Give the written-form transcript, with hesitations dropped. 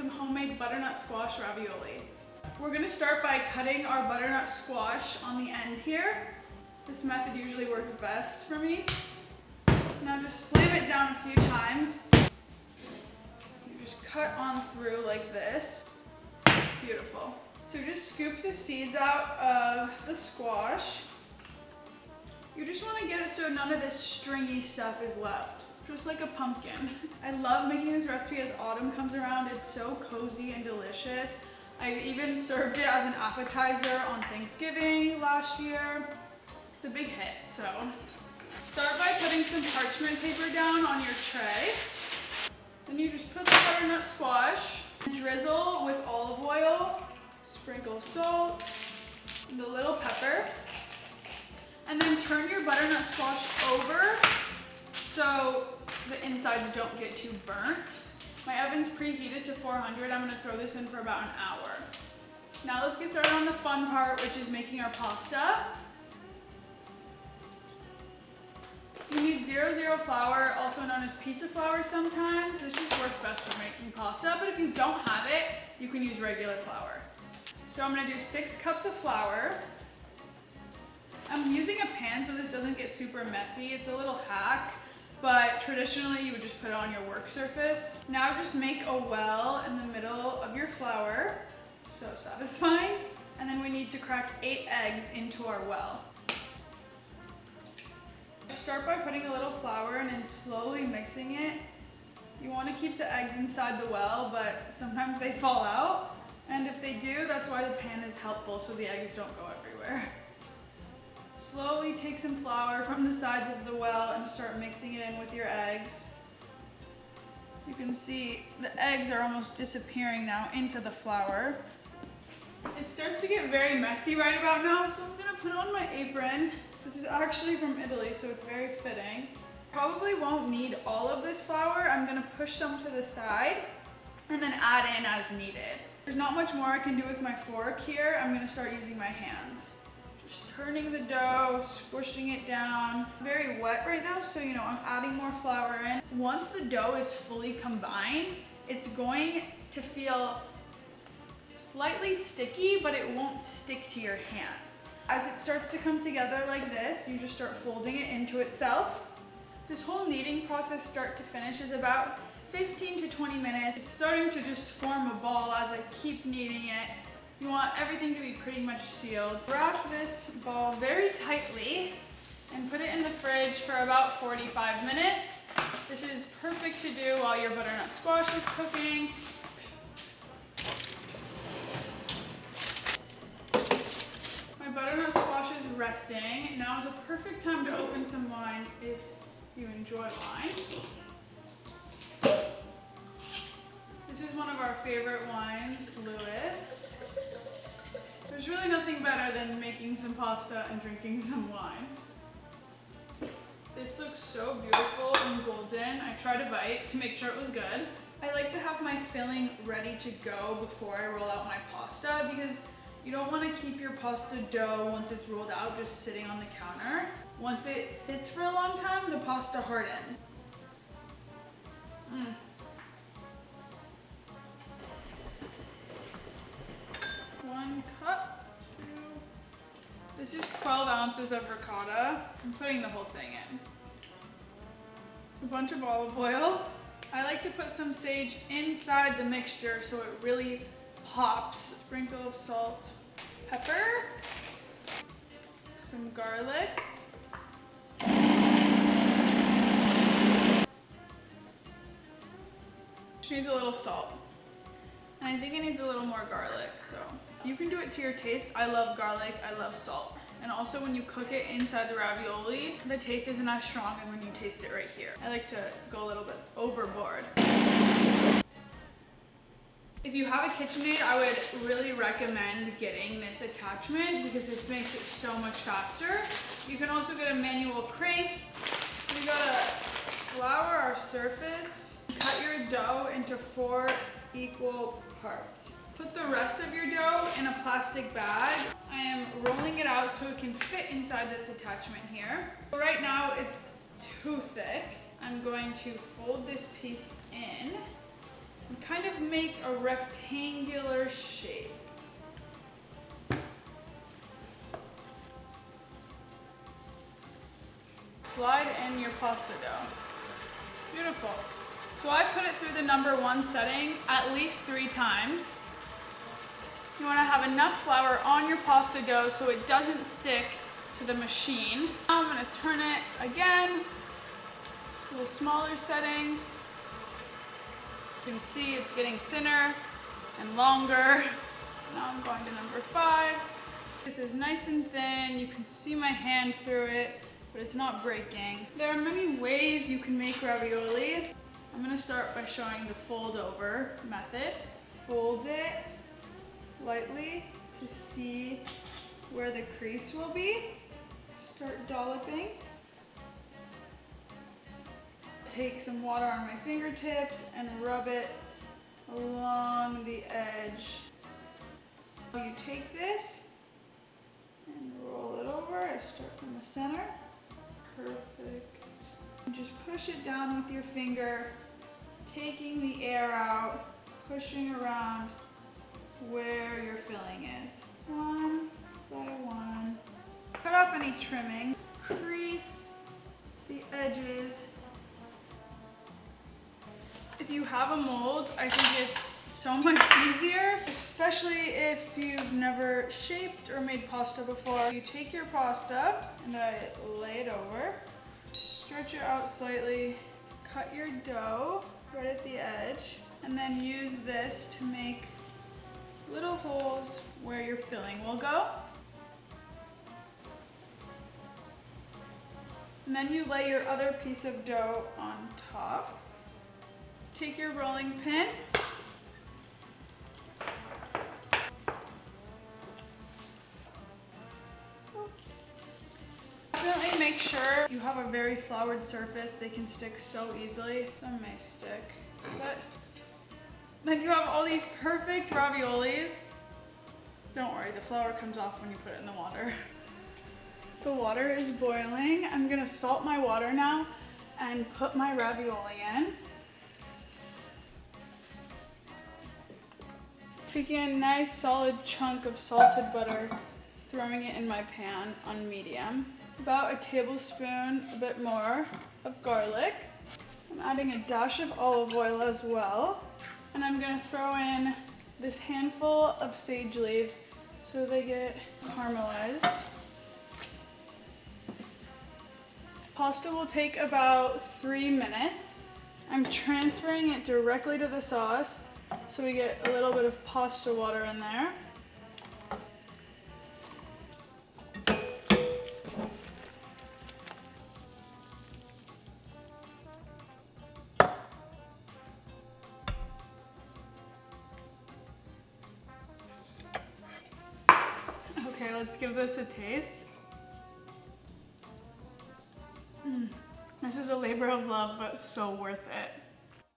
some homemade butternut squash ravioli. We're gonna start by cutting our butternut squash on the end here. This method usually works best for me. Now just slam it down a few times. You just cut on through like this. Beautiful. So just scoop the seeds out of the squash. You just want to get it so none of this stringy stuff is left. Just like a pumpkin. I love making this recipe as autumn comes around. It's so cozy and delicious. I even served it as an appetizer on Thanksgiving last year. It's a big hit, so. Start by putting some parchment paper down on your tray. Then you just put the butternut squash, drizzle with olive oil, sprinkle salt, and a little pepper. And then turn your butternut squash over so the insides don't get too burnt. My oven's preheated to 400. I'm gonna throw this in for about an hour. Now let's get started on the fun part, which is making our pasta. You need 00 flour, also known as pizza flour sometimes. This just works best for making pasta, but if you don't have it, you can use regular flour. So I'm gonna do 6 cups of flour. I'm using a pan so this doesn't get super messy. It's a little hack, but traditionally you would just put it on your work surface. Now just make a well in the middle of your flour. So satisfying. And then we need to crack 8 eggs into our well. Start by putting a little flour and then slowly mixing it. You want to keep the eggs inside the well, but sometimes they fall out. And if they do, that's why the pan is helpful so the eggs don't go everywhere. Slowly take some flour from the sides of the well and start mixing it in with your eggs. You can see the eggs are almost disappearing now into the flour. It starts to get very messy right about now, so I'm gonna put on my apron. This is actually from Italy, so it's very fitting. Probably won't need all of this flour. I'm gonna push some to the side and then add in as needed. There's not much more I can do with my fork here. I'm gonna start using my hands. Just turning the dough, squishing it down. It's very wet right now, so I'm adding more flour in. Once the dough is fully combined, it's going to feel slightly sticky, but it won't stick to your hands. As it starts to come together like this, you just start folding it into itself. This whole kneading process, start to finish, is about 15 to 20 minutes. It's starting to just form a ball as I keep kneading it. You want everything to be pretty much sealed. Wrap this ball very tightly and put it in the fridge for about 45 minutes. This is perfect to do while your butternut squash is cooking. My butternut squash is resting. Now is a perfect time to open some wine if you enjoy wine. This is one of our favorite wines, Lewis. There's really nothing better than making some pasta and drinking some wine. This looks so beautiful and golden. I tried a bite to make sure it was good. I like to have my filling ready to go before I roll out my pasta because you don't want to keep your pasta dough once it's rolled out just sitting on the counter. Once it sits for a long time, the pasta hardens. 1 cup, 2. This is 12 ounces of ricotta. I'm putting the whole thing in. A bunch of olive oil. I like to put some sage inside the mixture so it really pops. Sprinkle of salt, pepper, some garlic. She needs a little salt. And I think it needs a little more garlic, so you can do it to your taste. I love garlic, I love salt. And also when you cook it inside the ravioli, the taste isn't as strong as when you taste it right here. I like to go a little bit overboard. If you have a KitchenAid, I would really recommend getting this attachment because it makes it so much faster. You can also get a manual crank. We gotta flour our surface. Cut your dough into 4 equal parts. Put the rest of your dough in a plastic bag. I am rolling it out so it can fit inside this attachment here. Right now it's too thick. I'm going to fold this piece in and kind of make a rectangular shape. Slide in your pasta dough. Beautiful. So I put it through the #1 setting at least 3 times. You want to have enough flour on your pasta dough so it doesn't stick to the machine. Now I'm going to turn it again to the smaller setting. You can see it's getting thinner and longer. Now I'm going to #5. This is nice and thin. You can see my hand through it, but it's not breaking. There are many ways you can make ravioli. I'm gonna start by showing the fold over method. Fold it lightly to see where the crease will be. Start dolloping. Take some water on my fingertips and rub it along the edge. You take this and roll it over. I start from the center. Perfect. Just push it down with your finger, taking the air out, pushing around where your filling is. One by one. Cut off any trimming. Crease the edges. If you have a mold, I think it's so much easier, especially if you've never shaped or made pasta before. You take your pasta and I lay it over. Stretch it out slightly, cut your dough right at the edge, and then use this to make little holes where your filling will go. And then you lay your other piece of dough on top. Take your rolling pin. Definitely make sure you have a very floured surface. They can stick so easily. Some may stick, but then you have all these perfect raviolis. Don't worry, the flour comes off when you put it in the water. The water is boiling. I'm gonna salt my water now and put my ravioli in. Taking a nice solid chunk of salted butter, throwing it in my pan on medium. About a tablespoon, a bit more, of garlic. I'm adding a dash of olive oil as well. And I'm gonna throw in this handful of sage leaves so they get caramelized. Pasta will take about 3 minutes. I'm transferring it directly to the sauce so we get a little bit of pasta water in there. Okay, let's give this a taste. This is a labor of love, but so worth it.